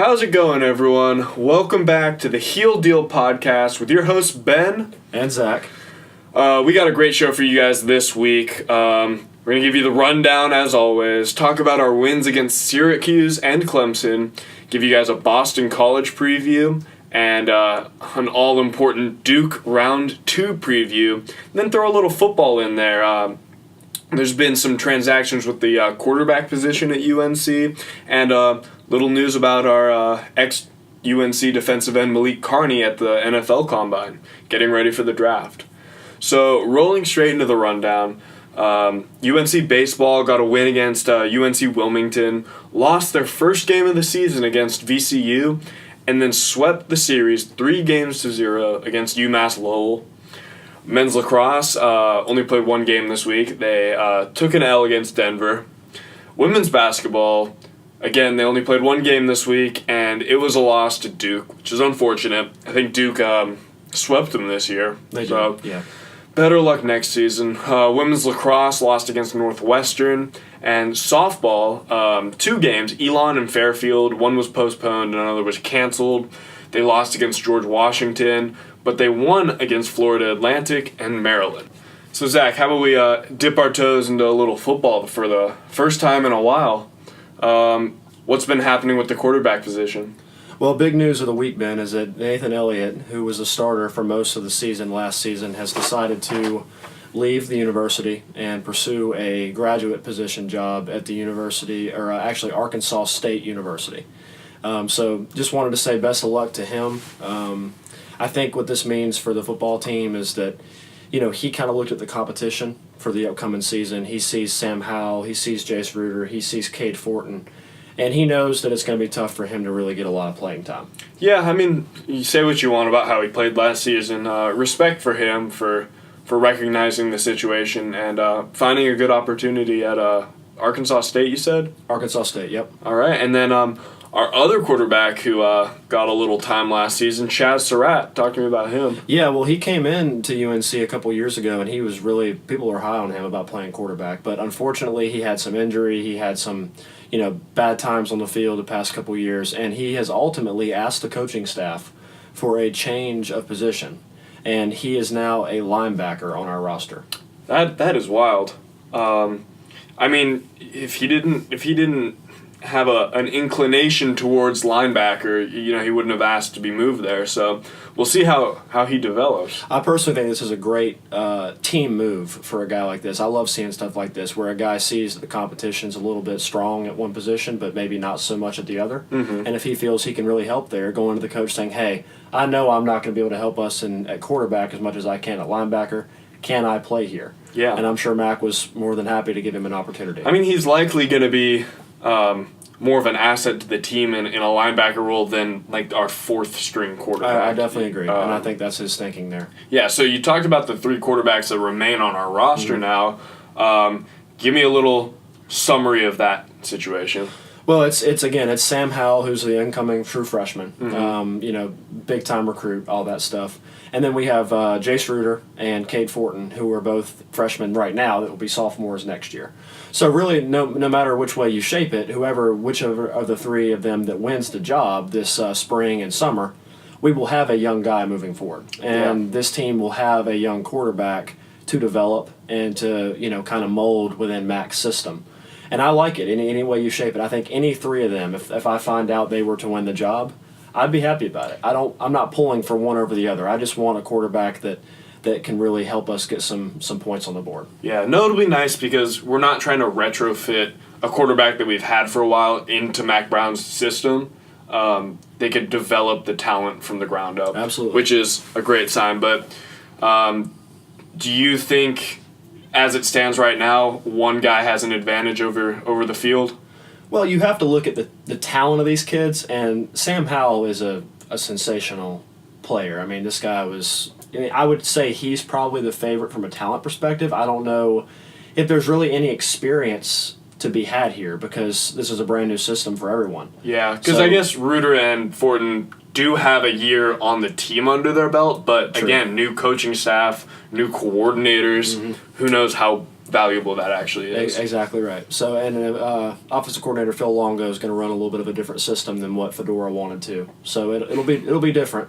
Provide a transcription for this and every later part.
How's it going, everyone? Welcome back to the Heel Deal podcast with your hosts, Ben and Zach. We got a great show for you guys this week. We're going to give you the rundown, as always, talk about our wins against Syracuse and Clemson, give you guys a Boston College preview, and an all-important Duke Round 2 preview, and then throw a little football in there. There's been some transactions with the quarterback position at UNC, and little news about our ex-UNC defensive end Malik Carney at the NFL Combine, getting ready for the draft. So, rolling straight into the rundown, UNC baseball got a win against UNC Wilmington, lost their first game of the season against VCU, and then swept the series 3-0 against UMass Lowell. Men's lacrosse only played one game this week. They took an L against Denver. Women's basketball, again, they only played one game this week, and it was a loss to Duke, which is unfortunate. I think Duke swept them this year. They did, yeah. Better luck next season. Women's lacrosse lost against Northwestern. And softball, 2 games, Elon and Fairfield. One was postponed, and another was canceled. They lost against George Washington, but they won against Florida Atlantic and Maryland. So, Zach, how about we dip our toes into a little football for the first time in a while? What's been happening with the quarterback position? Well, big news of the week, Ben, is that Nathan Elliott, who was a starter for most of the season last season, has decided to leave the university and pursue a graduate position job at the university, or actually Arkansas State University. So just wanted to say best of luck to him. I think what this means for the football team is that, he kind of looked at the competition for the upcoming season. He sees Sam Howell, he sees Jace Ruder, he sees Cade Fortin, and he knows that it's going to be tough for him to really get a lot of playing time. Yeah, I mean, you say what you want about how he played last season. Respect for him for recognizing the situation and finding a good opportunity at Arkansas State, you said? Arkansas State, yep. All right, and then our other quarterback who got a little time last season, Chaz Surratt. Talk to me about him. Yeah, well, he came in to UNC a couple years ago, and he was really, people were high on him about playing quarterback. But unfortunately, he had some injury. He had some, bad times on the field the past couple years, and he has ultimately asked the coaching staff for a change of position. And he is now a linebacker on our roster. That is wild. I mean, if he didn't have an inclination towards linebacker, he wouldn't have asked to be moved there. So we'll see how he develops. I personally think this is a great team move for a guy like this. I love seeing stuff like this where a guy sees that the competition's a little bit strong at one position, but maybe not so much at the other. Mm-hmm. And if he feels he can really help there, going to the coach saying, hey, I know I'm not going to be able to help us at quarterback as much as I can at linebacker. Can I play here? Yeah. And I'm sure Mac was more than happy to give him an opportunity. I mean, he's likely going to be more of an asset to the team in a linebacker role than like our 4th-string quarterback. I definitely agree, and I think that's his thinking there. Yeah, so you talked about the 3 quarterbacks that remain on our roster now. Give me a little summary of that situation. Well, it's Sam Howell, who's the incoming true freshman, big time recruit, all that stuff, and then we have Jace Ruder and Cade Fortin, who are both freshmen right now that will be sophomores next year. So really, no matter which way you shape it, whichever of the 3 of them that wins the job this spring and summer, we will have a young guy moving forward, and this team will have a young quarterback to develop and to kind of mold within Mac's system. And I like it any way you shape it. I think any 3 of them, if I find out they were to win the job, I'd be happy about it. I'm not pulling for one over the other. I just want a quarterback that can really help us get some points on the board. Yeah, no, it'll be nice because we're not trying to retrofit a quarterback that we've had for a while into Mac Brown's system. They could develop the talent from the ground up. Absolutely. Which is a great sign. But do you think, as it stands right now, one guy has an advantage over the field? Well, you have to look at the talent of these kids, and Sam Howell is a sensational player. I mean, this guy was... I would say he's probably the favorite from a talent perspective. I don't know if there's really any experience to be had here because this is a brand new system for everyone. Yeah, because I guess Ruder and Fortin do have a year on the team under their belt, but again, new coaching staff, new coordinators, who knows how valuable that actually is. Exactly right. So, and offensive coordinator Phil Longo is going to run a little bit of a different system than what Fedora wanted to. So it'll be different.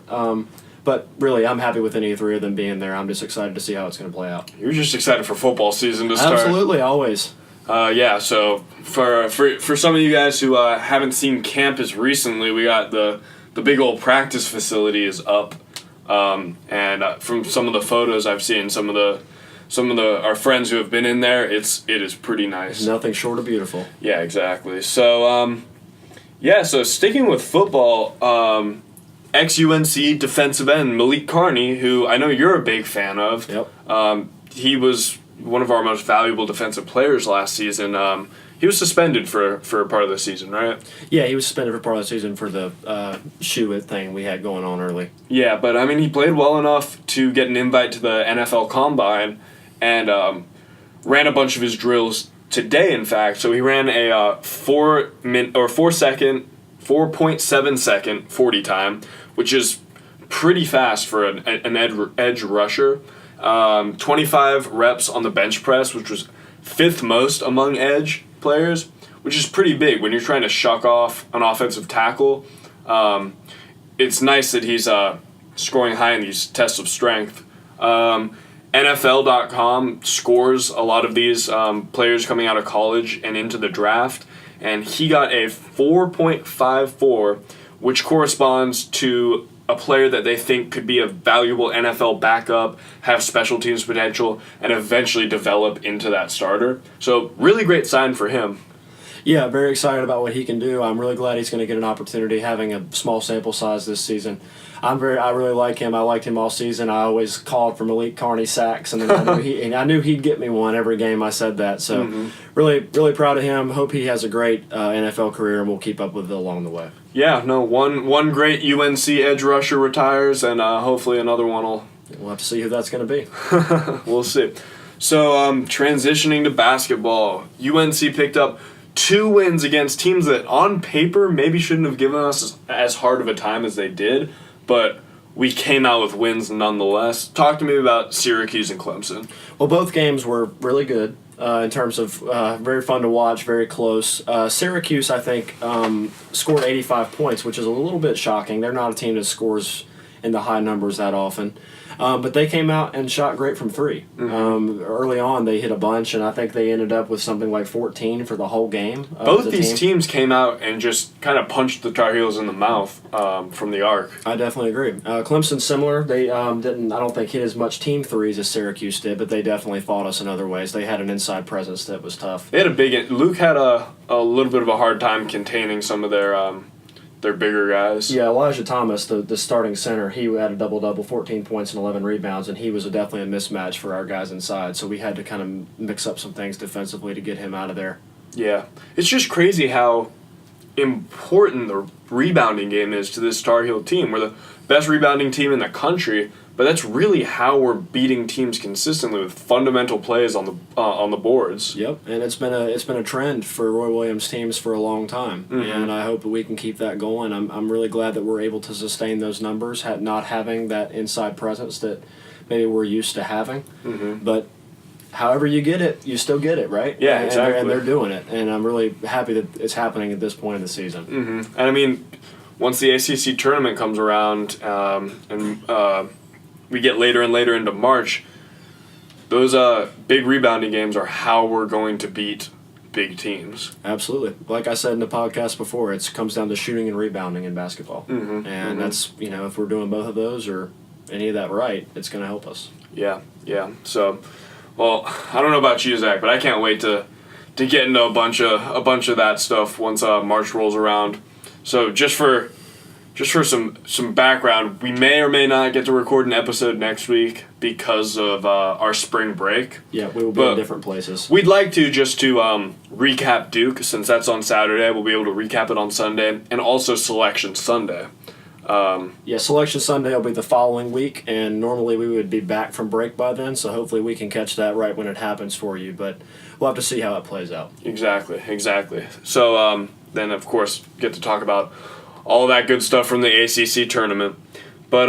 But really, I'm happy with any three of them being there. I'm just excited to see how it's going to play out. You're just excited for football season to start. Absolutely, always. So for some of you guys who haven't seen campus recently, we got the big old practice facility is up, and from some of the photos I've seen, some of our friends who have been in there, it is pretty nice. Nothing short of beautiful. Yeah, exactly. So so sticking with football, ex-UNC defensive end Malik Carney, who I know you're a big fan of. Yep. He was one of our most valuable defensive players last season. He was suspended for a part of the season, right? Yeah, he was suspended for part of the season for the shoe thing we had going on early. Yeah, but I mean, he played well enough to get an invite to the NFL Combine, and ran a bunch of his drills today. In fact, so he ran a 4.7 second 40 time, which is pretty fast for an edge rusher. 25 reps on the bench press, which was 5th most among edge players, which is pretty big when you're trying to shuck off an offensive tackle. It's nice that he's scoring high in these tests of strength. NFL.com scores a lot of these players coming out of college and into the draft, and he got a 4.54, which corresponds to a player that they think could be a valuable NFL backup, have special teams potential, and eventually develop into that starter. So really great sign for him. Yeah, very excited about what he can do. I'm really glad he's going to get an opportunity having a small sample size this season. I really like him. I liked him all season. I always called for Malik Carney sacks, and then I knew he'd get me one every game I said that. So really, really proud of him. Hope he has a great NFL career, and we'll keep up with it along the way. Yeah, no, one great UNC edge rusher retires, and hopefully another one will. We'll have to see who that's going to be. We'll see. So transitioning to basketball, UNC picked up 2 wins against teams that on paper maybe shouldn't have given us as hard of a time as they did, but we came out with wins nonetheless. Talk to me about Syracuse and Clemson. Well, both games were really good in terms of very fun to watch, very close. Syracuse, I think, scored 85 points, which is a little bit shocking. They're not a team that scores in the high numbers that often. But they came out and shot great from 3. Early on, they hit a bunch, and I think they ended up with something like 14 for the whole game. Both these teams came out and just kind of punched the Tar Heels in the mouth from the arc. I definitely agree. Clemson, similar. They didn't, I don't think, hit as much team threes as Syracuse did, but they definitely fought us in other ways. They had an inside presence that was tough. They had Luke had a little bit of a hard time containing some of their bigger guys. Yeah, Elijah Thomas, the starting center, he had a double-double, 14 points and 11 rebounds, and he was definitely a mismatch for our guys inside, so we had to kind of mix up some things defensively to get him out of there. Yeah. It's just crazy how important the rebounding game is to this Tar Heel team. We're the best rebounding team in the country, but that's really how we're beating teams consistently with fundamental plays on the boards. Yep, and it's been a trend for Roy Williams teams for a long time, and I hope that we can keep that going. I'm really glad that we're able to sustain those numbers, not having that inside presence that maybe we're used to having. But however you get it, you still get it, right? Yeah, exactly. And they're doing it, and I'm really happy that it's happening at this point in the season. And I mean, once the ACC tournament comes around, we get later and later into March, those big rebounding games are how we're going to beat big teams. Absolutely. Like I said in the podcast before, it comes down to shooting and rebounding in basketball. And that's, if we're doing both of those or any of that right, it's going to help us. Yeah. So, well, I don't know about you, Zach, but I can't wait to get into a bunch of that stuff once March rolls around. So just for some background, we may or may not get to record an episode next week because of our spring break. Yeah, we will be in different places. We'd like to recap Duke, since that's on Saturday. We'll be able to recap it on Sunday, and also Selection Sunday. Selection Sunday will be the following week, and normally we would be back from break by then, so hopefully we can catch that right when it happens for you, but we'll have to see how it plays out. Exactly. So then, of course, get to talk about all that good stuff from the ACC tournament. But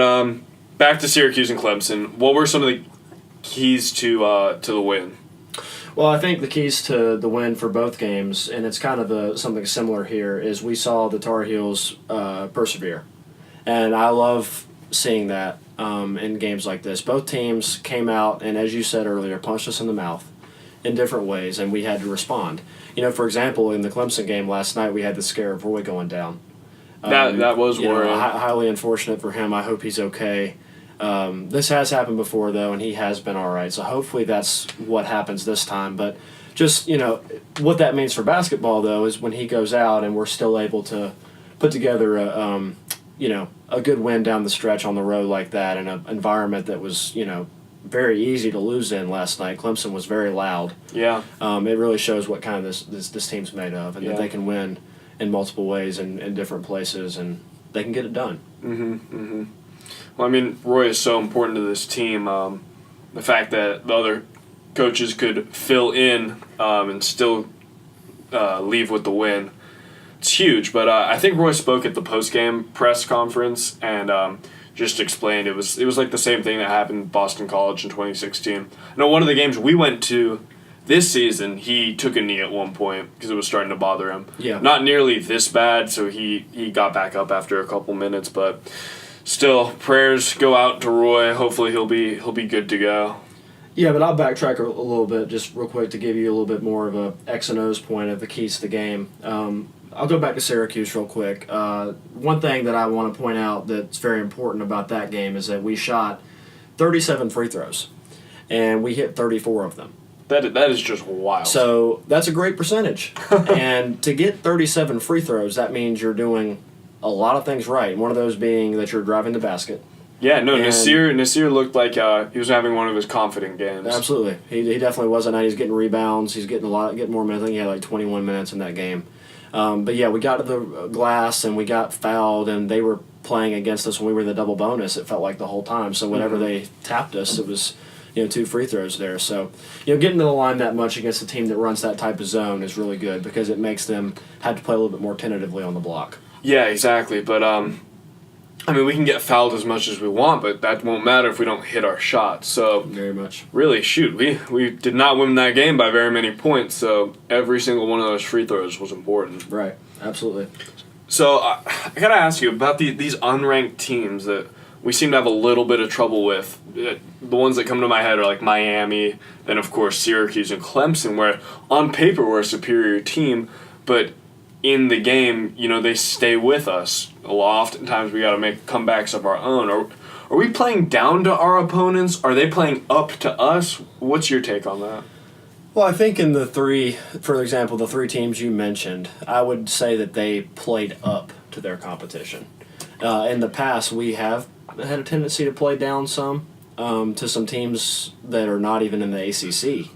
back to Syracuse and Clemson. What were some of the keys to the win? Well, I think the keys to the win for both games, and it's kind of something similar here, is we saw the Tar Heels persevere. And I love seeing that in games like this. Both teams came out and, as you said earlier, punched us in the mouth in different ways, and we had to respond. For example, in the Clemson game last night, we had the scare of Roy going down. That was worrying. Highly unfortunate for him. I hope he's okay. This has happened before, though, and he has been all right. So hopefully that's what happens this time. But just, what that means for basketball, though, is when he goes out and we're still able to put together a good win down the stretch on the road like that in an environment that was, very easy to lose in last night. Clemson was very loud. Yeah. It really shows what kind of this team's made of, and that they can win in multiple ways and in different places, and they can get it done. Mm-hmm. Mm-hmm. Well, I mean, Roy is so important to this team. The fact that the other coaches could fill in and still leave with the win, it's huge. But I think Roy spoke at the post-game press conference and just explained it was like the same thing that happened at Boston College in 2016. I know one of the games we went to this season, he took a knee at one point because it was starting to bother him. Yeah. Not nearly this bad, so he got back up after a couple minutes, but still, prayers go out to Roy. Hopefully he'll be good to go. Yeah, but I'll backtrack a little bit just real quick to give you a little bit more of a X and O's point of the keys to the game. I'll go back to Syracuse real quick. One thing that I want to point out that's very important about that game is that we shot 37 free throws, and we hit 34 of them. That is just wild. So that's a great percentage. And to get 37 free throws, that means you're doing a lot of things right. One of those being that you're driving the basket. Yeah, no, Nasir looked like he was having one of his confident games. Absolutely. He definitely was at night. He's getting rebounds. He's getting more minutes. I think he had like 21 minutes in that game. But yeah, we got to the glass and we got fouled, and they were playing against us when we were in the double bonus, it felt like the whole time. So whenever they tapped us, it was 2 free throws there. So, getting to the line that much against a team that runs that type of zone is really good because it makes them have to play a little bit more tentatively on the block. Yeah, exactly. But, we can get fouled as much as we want, but that won't matter if we don't hit our shot. So, very much. Really, shoot, we did not win that game by very many points, so every single one of those free throws was important. Right, absolutely. So, I got to ask you about these unranked teams that we seem to have a little bit of trouble with. The ones that come to my head are like Miami, then of course Syracuse and Clemson, where on paper we're a superior team, but in the game, they stay with us. Oftentimes we got to make comebacks of our own. Are we playing down to our opponents? Are they playing up to us? What's your take on that? Well, I think in the three teams you mentioned, I would say that they played up to their competition. In the past, we have had a tendency to play down some to some teams that are not even in the ACC.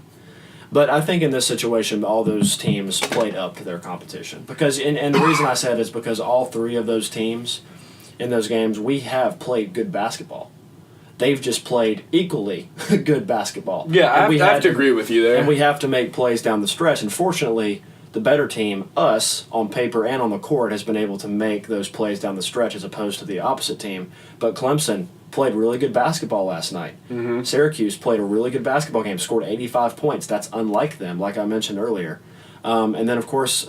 But I think in this situation, all those teams played up to their competition. And the reason I said is because all three of those teams in those games, we have played good basketball. They've just played equally good basketball. Yeah, I have to agree with you there. And we have to make plays down the stretch. And fortunately, the better team, us, on paper and on the court, has been able to make those plays down the stretch as opposed to the opposite team. But Clemson played really good basketball last night. Mm-hmm. Syracuse played a really good basketball game, scored 85 points. That's unlike them, like I mentioned earlier. And then, of course,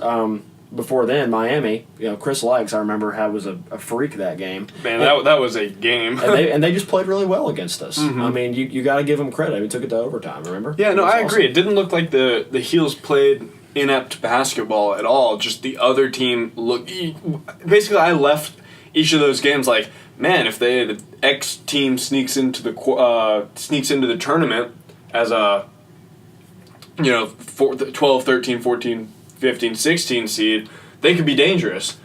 before then, Miami, Chris Leggs, I remember, was a freak that game. Man, that was a game. and they just played really well against us. Mm-hmm. You got to give them credit. We took it to overtime, remember? Yeah, no, I agree. It didn't look like the Heels played inept basketball at all. Just the other team basically, I left each of those games like, man, if the X team sneaks into the tournament as a 12, 13, 14, 15, 16 seed, they could be dangerous.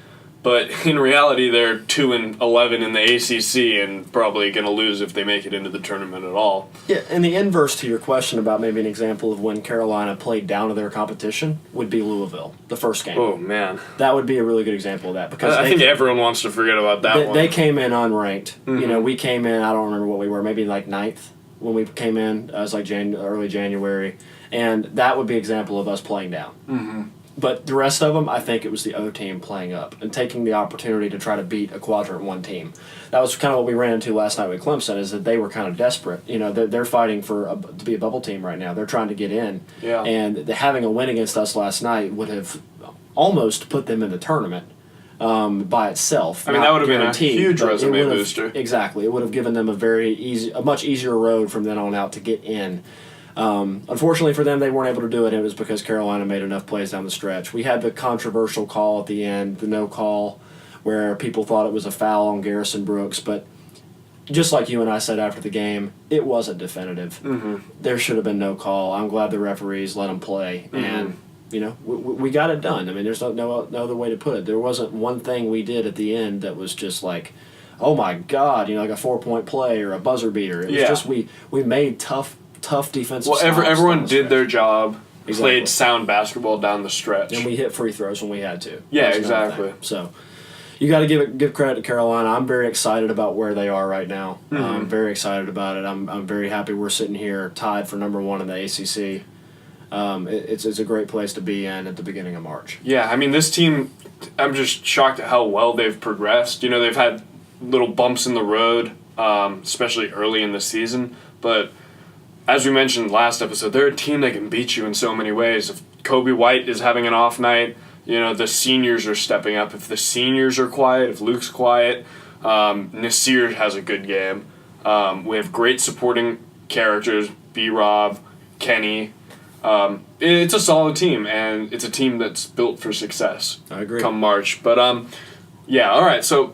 But in reality, they're 2-11 in the ACC and probably going to lose if they make it into the tournament at all. Yeah, and the inverse to your question about maybe an example of when Carolina played down to their competition would be Louisville, the first game. Oh, man. That would be a really good example of that. Because I think everyone wants to forget about that one. They came in unranked. Mm-hmm. We came in, I don't remember what we were, maybe like 9th when we came in. It was like early January. And that would be an example of us playing down. Mm-hmm. But the rest of them, I think it was the other team playing up and taking the opportunity to try to beat a quadrant one team. That was kind of what we ran into last night with Clemson, is that they were kind of desperate. You know, they're fighting to be a bubble team right now. They're trying to get in. Yeah. And having a win against us last night would have almost put them in the tournament by itself. I mean, that would have been a huge resume booster. Exactly. It would have given them a much easier road from then on out to get in. Unfortunately for them, they weren't able to do it. It was because Carolina made enough plays down the stretch. We had the controversial call at the end, the no call, where people thought it was a foul on Garrison Brooks. But just like you and I said after the game, it wasn't definitive. Mm-hmm. There should have been no call. I'm glad the referees let them play. Mm-hmm. And, you know, we got it done. I mean, there's no other way to put it. There wasn't one thing we did at the end that was just like, oh, my God, you know, like a 4-point play or a buzzer beater. It was just we made tough defensive stops. Everyone did their job, Exactly. played sound basketball down the stretch. And we hit free throws when we had to. Yeah, That's another exactly. thing. So you got to give credit to Carolina. I'm very excited about where they are right now. Mm-hmm. I'm very excited about it. I'm very happy we're sitting here tied for number 1 in the ACC. It's a great place to be in at the beginning of March. Yeah, I mean, this team, I'm just shocked at how well they've progressed. You know, they've had little bumps in the road, especially early in the season, but as we mentioned last episode, they're a team that can beat you in so many ways. If Kobe White is having an off night, you know, the seniors are stepping up. If the seniors are quiet, if Luke's quiet, Nasir has a good game. We have great supporting characters, B-Rob, Kenny. It's a solid team, and it's a team that's built for success. I agree. Come March. But, yeah, all right, so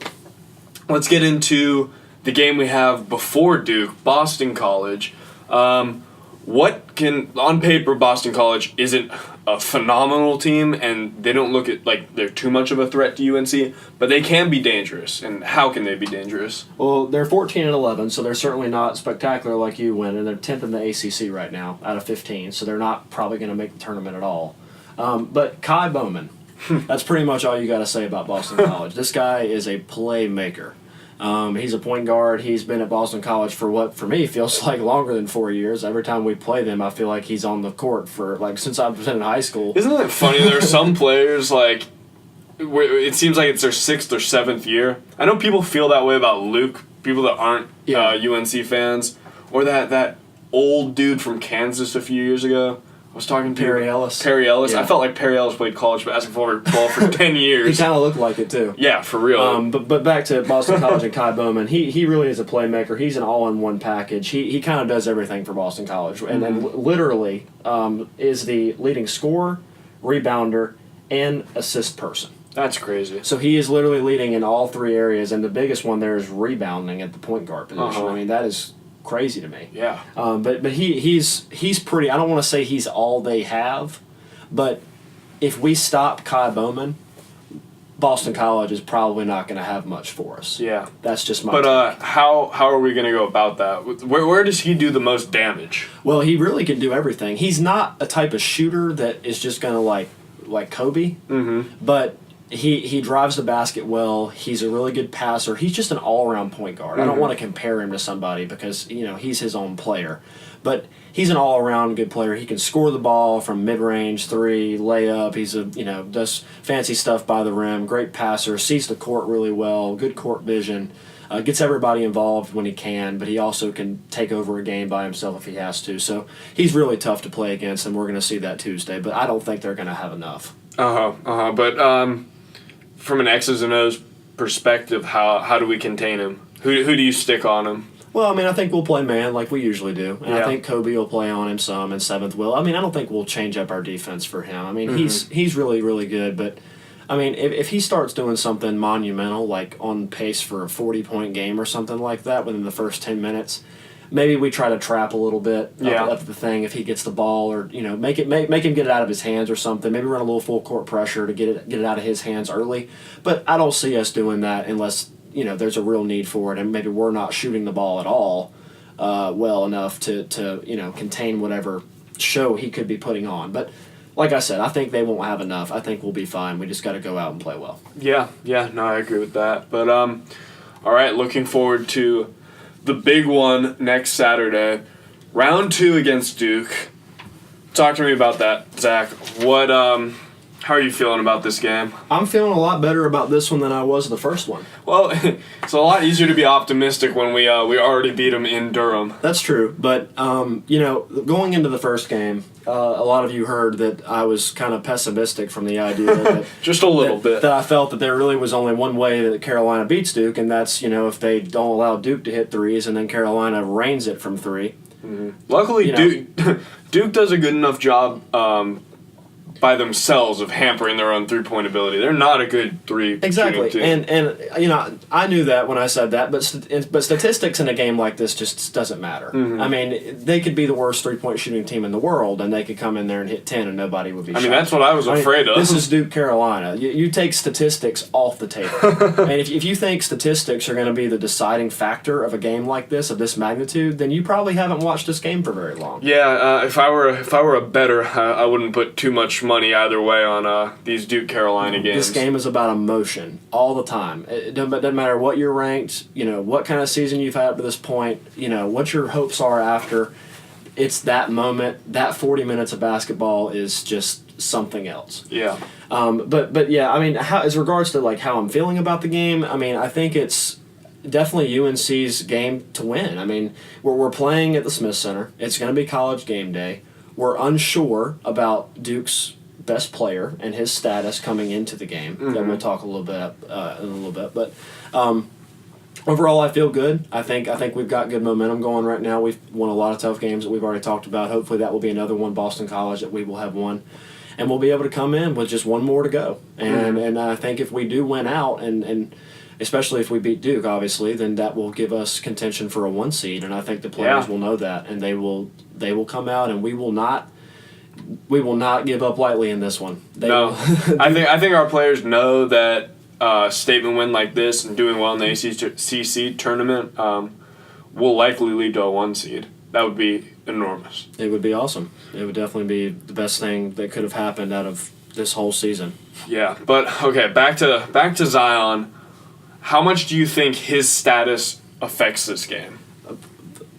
let's get into the game we have before Duke, Boston College. On paper, Boston College isn't a phenomenal team, and they don't look like they're too much of a threat to UNC, but they can be dangerous. And how can they be dangerous? Well, they're 14-11, so they're certainly not spectacular like you win, and they're 10th in the ACC right now out of 15, so they're not probably going to make the tournament at all. But Kai Bowman, that's pretty much all you got to say about Boston College. This guy is a playmaker. He's a point guard. He's been at Boston College for what, for me, feels like longer than 4 years. Every time we play them, I feel like he's on the court for, like, since I've been in high school. Isn't it funny? There are some players, like, it seems like it's their 6th or 7th year. I know people feel that way about Luke, people that aren't UNC fans, or that old dude from Kansas a few years ago. I was talking to Perry Ellis. Perry Ellis. Yeah. I felt like Perry Ellis played college basketball for 10 years. He kind of looked like it, too. Yeah, for real. But back to Boston College and Kai Bowman, he really is a playmaker. He's an all-in-one package. He kind of does everything for Boston College, and literally is the leading scorer, rebounder, and assist person. That's crazy. So he is literally leading in all 3 areas, and the biggest one there is rebounding at the point guard position. Uh-huh. I mean, that is crazy to me. Yeah. But he's pretty. I don't want to say he's all they have, but if we stop Kai Bowman, Boston College is probably not going to have much for us. Yeah. That's just my. But how are we going to go about that? Where does he do the most damage? Well, he really can do everything. He's not a type of shooter that is just going to like Kobe, but he drives the basket well. He's a really good passer. He's just an all-around point guard. I don't want to compare him to somebody because, you know, he's his own player. But he's an all-around good player. He can score the ball from mid-range, 3, layup. He's does fancy stuff by the rim, great passer, sees the court really well, good court vision, gets everybody involved when he can, but he also can take over a game by himself if he has to. So he's really tough to play against, and we're going to see that Tuesday. But I don't think they're going to have enough. But from an X's and O's perspective, how do we contain him? Who do you stick on him? Well, I mean, I think we'll play man like we usually do. And Yeah. I think Kobe will play on him some, and 7th will. I mean, I don't think we'll change up our defense for him. I mean, he's really, really good. But, I mean, if he starts doing something monumental, like on pace for a 40-point game or something like that within the first 10 minutes, maybe we try to trap a little bit up the thing if he gets the ball, or, you know, make him get it out of his hands or something. Maybe run a little full court pressure to get it out of his hands early. But I don't see us doing that unless, you know, there's a real need for it, and maybe we're not shooting the ball at all well enough to you know, contain whatever show he could be putting on. But like I said, I think they won't have enough. I think we'll be fine. We just got to go out and play well. Yeah, no, I agree with that. But all right, looking forward to the big one next Saturday, round 2 against Duke. Talk to me about that, Zach. How are you feeling about this game? I'm feeling a lot better about this one than I was the first one. Well, it's a lot easier to be optimistic when we already beat them in Durham. That's true, but going into the first game, a lot of you heard that I was kind of pessimistic from the idea that just a little bit that I felt that there really was only one way that Carolina beats Duke, and that's if they don't allow Duke to hit threes, and then Carolina rains it from three. Mm-hmm. Luckily, Duke does a good enough job by themselves of hampering their own three-point ability. They're not a good exactly team. And I knew that when I said that, but statistics in a game like this just doesn't matter. Mm-hmm. I mean, they could be the worst three-point shooting team in the world, and they could come in there and hit 10 and nobody would be shocked. That's what I was afraid of. This is Duke Carolina. You take statistics off the table. And if you think statistics are going to be the deciding factor of a game like this, of this magnitude, then you probably haven't watched this game for very long. Yeah, if I were a bettor, I wouldn't put too much money either way on these Duke Carolina games. This game is about emotion all the time. It doesn't matter what you're ranked, what kind of season you've had up to this point, what your hopes are after. It's that moment. That 40 minutes of basketball is just something else. Yeah. But yeah, as regards to how I'm feeling about the game, I think it's definitely UNC's game to win. We're playing at the Smith Center. It's going to be College game day. We're unsure about Duke's best player and his status coming into the game. Mm-hmm. That we'll talk a little bit in a little bit. But overall, I feel good. I think we've got good momentum going right now. We've won a lot of tough games that we've already talked about. Hopefully, that will be another one, Boston College, that we will have won. And we'll be able to come in with just one more to go. And I think if we do win out, and especially if we beat Duke, obviously, then that will give us contention for a 1 seed. And I think the players will know that, and they will come out, and we will not give up lightly in this one. I think our players know that a statement win like this and doing well in the ACC tournament will likely lead to a 1 seed. That would be enormous. It would be awesome. It would definitely be the best thing that could have happened out of this whole season. Yeah, but okay, back to Zion. How much do you think his status affects this game?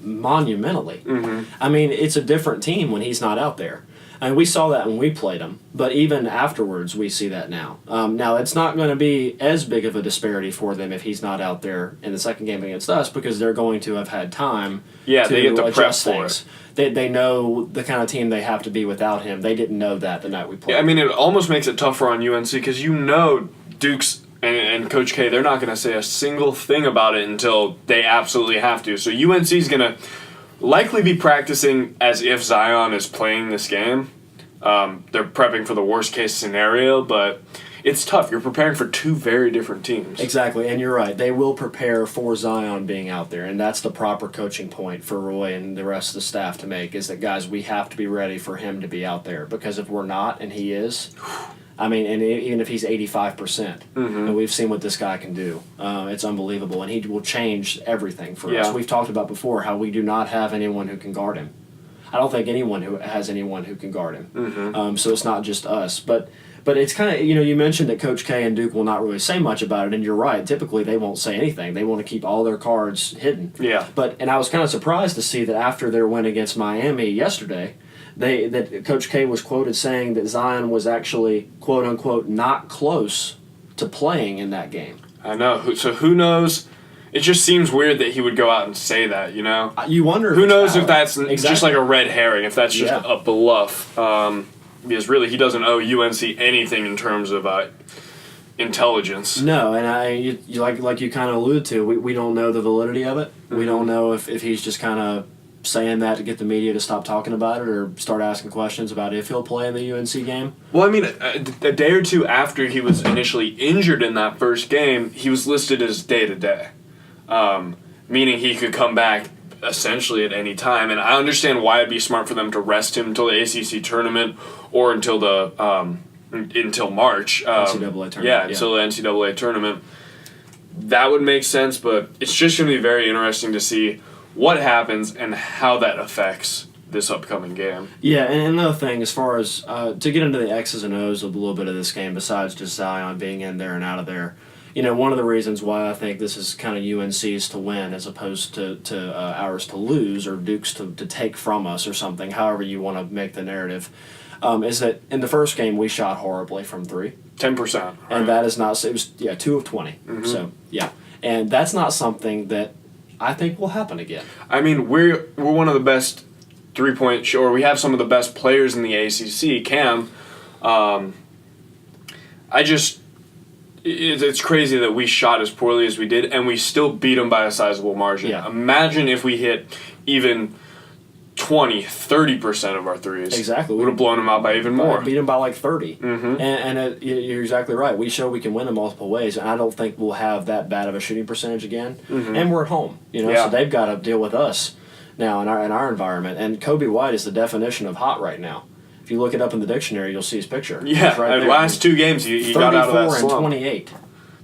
Monumentally. Mm-hmm. It's a different team when he's not out there. And we saw that when we played them, but even afterwards, we see that now. Now, it's not going to be as big of a disparity for them if he's not out there in the second game against us, because they're going to have had time they get to prep for things. They know the kind of team they have to be without him. They didn't know that the night we played. Yeah, it almost makes it tougher on UNC because Duke's and Coach K, they're not going to say a single thing about it until they absolutely have to. So UNC is going to likely be practicing as if Zion is playing this game. They're prepping for the worst case scenario, but it's tough. You're preparing for two very different teams. Exactly, and you're right. They will prepare for Zion being out there, and that's the proper coaching point for Roy and the rest of the staff to make, is that, guys, we have to be ready for him to be out there, because if we're not and he is, and even if he's 85%, and we've seen what this guy can do, it's unbelievable, and he will change everything for us. We've talked about before how we do not have anyone who can guard him. I don't think anyone who has anyone who can guard him. So it's not just us, but it's kind of, you mentioned that Coach K and Duke will not really say much about it, and you're right. Typically, they won't say anything. They want to keep all their cards hidden. Yeah. And I was kind of surprised to see that after their win against Miami yesterday, that Coach K was quoted saying that Zion was actually, quote unquote, not close to playing in that game. I know. So who knows? It just seems weird that he would go out and say that, You wonder. Who knows if that's just like a red herring, if that's just a bluff. Because really, he doesn't owe UNC anything in terms of intelligence. No, and like you kind of alluded to, we don't know the validity of it. We don't know if he's just kind of saying that to get the media to stop talking about it or start asking questions about if he'll play in the UNC game. Well, a day or two after he was initially injured in that first game, he was listed as day-to-day. Meaning he could come back essentially at any time. And I understand why it'd be smart for them to rest him until the ACC tournament or until March. NCAA tournament. Until the NCAA tournament. That would make sense, but it's just going to be very interesting to see what happens and how that affects this upcoming game. Yeah, and another thing, as far as to get into the X's and O's of a little bit of this game, besides just Zion being in there and out of there, one of the reasons why I think this is kind of UNC's to win as opposed to ours to lose, or Duke's to take from us or something, however you want to make the narrative. is that in the first game we shot horribly from 3. 10%. Right? And that is not, it was 2 of 20. Mm-hmm. So yeah, and that's not something that I think will happen again. I mean, we're one of the best 3-point or we have some of the best players in the ACC. Cam, it's crazy that we shot as poorly as we did, and we still beat them by a sizable margin. Yeah. Imagine if we hit even 20, 30% of our threes. Exactly. We would have blown them out by even more. Beat them by like 30. Mm-hmm. And you're exactly right. We show we can win in multiple ways, and I don't think we'll have that bad of a shooting percentage again. Mm-hmm. And we're at home, Yeah. so they've got to deal with us now in our environment. And Kobe White is the definition of hot right now. If you look it up in the dictionary, you'll see his picture. Yeah, It's right there. last 2 games he got out of that 34 and slump. 28.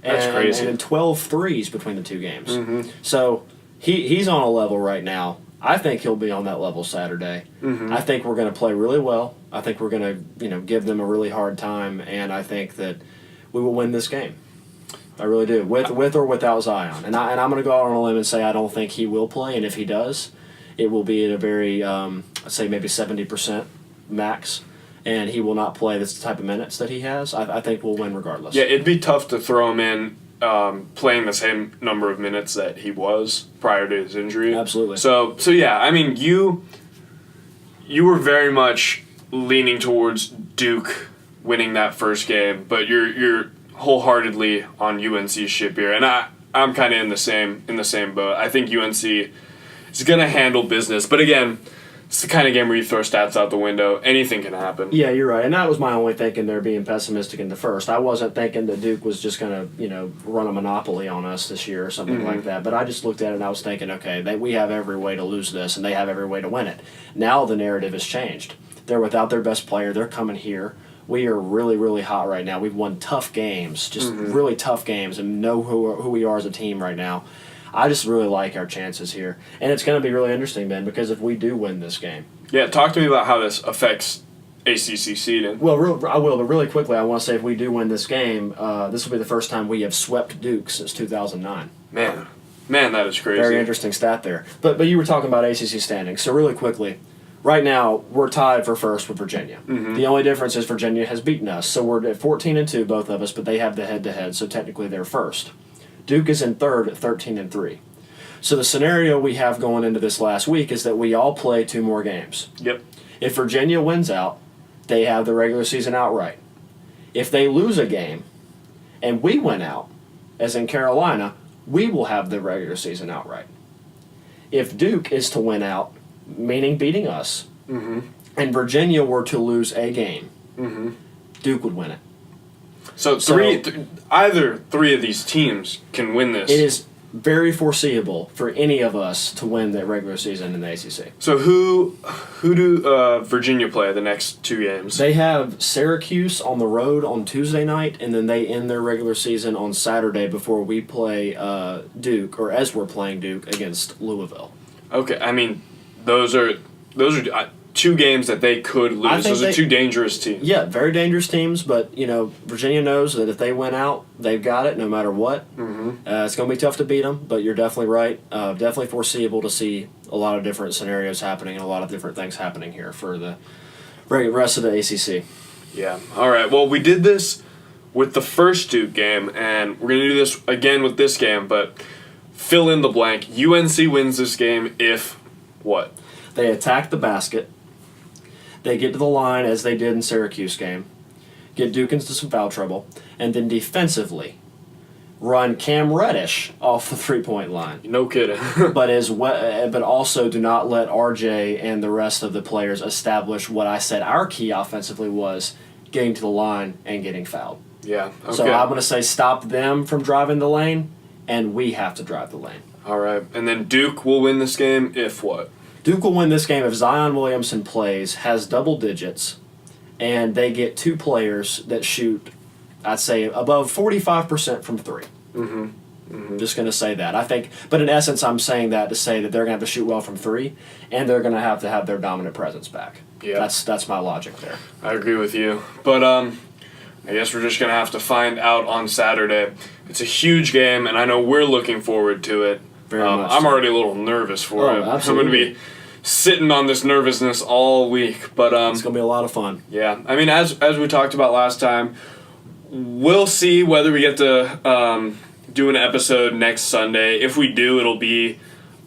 That's crazy. And 12 threes between the 2 games. Mm-hmm. So he's on a level right now. I think he'll be on that level Saturday. Mm-hmm. I think we're going to play really well. I think we're going to give them a really hard time, and I think that we will win this game. I really do, with or without Zion. And I'm going to go out on a limb and say I don't think he will play, and if he does, it will be at a very, I'd say maybe 70% max, and he will not play this type of minutes that he has. I think we'll win regardless. Yeah, it'd be tough to throw him in playing the same number of minutes that he was prior to his injury. Absolutely. So yeah, I mean, you were very much leaning towards Duke winning that first game, but you're wholeheartedly on UNC's ship here, and I'm kind of in the same boat. I think UNC is going to handle business, but again, it's the kind of game where you throw stats out the window. Anything can happen. Yeah, you're right. And that was my only thinking there, being pessimistic in the first. I wasn't thinking that Duke was just going to, run a monopoly on us this year or something like that. But I just looked at it and I was thinking, okay, we have every way to lose this, and they have every way to win it. Now the narrative has changed. They're without their best player. They're coming here. We are really, really hot right now. We've won tough games, just really tough games, and know who we are as a team right now. I just really like our chances here. And it's going to be really interesting, Ben, because if we do win this game. Yeah, talk to me about how this affects ACC seeding. Well, I will, but really quickly, I want to say if we do win this game, this will be the first time we have swept Duke since 2009. Man, that is crazy. Very interesting stat there. But you were talking about ACC standings. So really quickly, right now we're tied for first with Virginia. Mm-hmm. The only difference is Virginia has beaten us. So we're at 14-2, both of us, but they have the head-to-head, so technically they're first. Duke is in third at 13-3. So the scenario we have going into this last week is that we all play 2 more games. Yep. If Virginia wins out, they have the regular season outright. If they lose a game and we win out, as in Carolina, we will have the regular season outright. If Duke is to win out, meaning beating us, and Virginia were to lose a game, Duke would win it. So either 3 of these teams can win this. It is very foreseeable for any of us to win the regular season in the ACC. So who do Virginia play the next 2 games? They have Syracuse on the road on Tuesday night, and then they end their regular season on Saturday before we play Duke, or as we're playing Duke, against Louisville. Okay, I mean, those are 2 games that they could lose. Those are 2 dangerous teams. Yeah, very dangerous teams, but Virginia knows that if they win out, they've got it no matter what. It's going to be tough to beat them, but you're definitely right. Definitely foreseeable to see a lot of different scenarios happening and a lot of different things happening here for the rest of the ACC. Yeah. All right. Well, we did this with the first Duke game, and we're going to do this again with this game, but fill in the blank. UNC wins this game if what? They attack the basket. They get to the line as they did in Syracuse game, get Duke into some foul trouble, and then defensively run Cam Reddish off the 3-point line. No kidding. but also do not let RJ and the rest of the players establish what I said our key offensively was, getting to the line and getting fouled. Yeah. Okay. So I'm going to say stop them from driving the lane, and we have to drive the lane. All right. And then Duke will win this game if what? Duke will win this game if Zion Williamson plays, has double digits, and they get 2 players that shoot, I'd say, above 45% from 3. Just going to say that. I think, but in essence, I'm saying that to say that they're going to have to shoot well from 3, and they're going to have their dominant presence back. Yeah. That's my logic there. I agree with you. But I guess we're just going to have to find out on Saturday. It's a huge game, and I know we're looking forward to it. Very much I'm so. already a little nervous for it. Absolutely. I'm going to be sitting on this nervousness all week. But It's going to be a lot of fun. yeah, I mean, as we talked about last time, we'll see whether we get to do an episode next Sunday. If we do, it'll be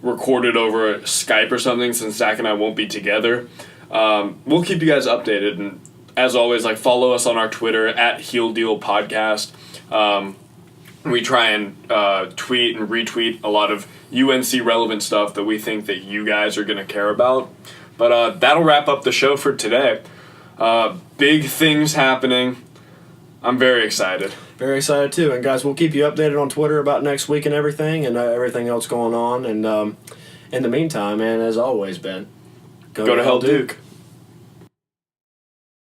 recorded over Skype or something, since Zach and I won't be together. We'll keep you guys updated, and as always, like, follow us on our Twitter at Heel Deal Podcast. We try and tweet and retweet a lot of UNC relevant stuff that we think that you guys are going to care about. But that'll wrap up the show for today. Big things happening. I'm very excited. Very excited too. And guys, we'll keep you updated on Twitter about next week and everything everything else going on. And in the meantime, man, as always, Ben, Go to hell, Duke.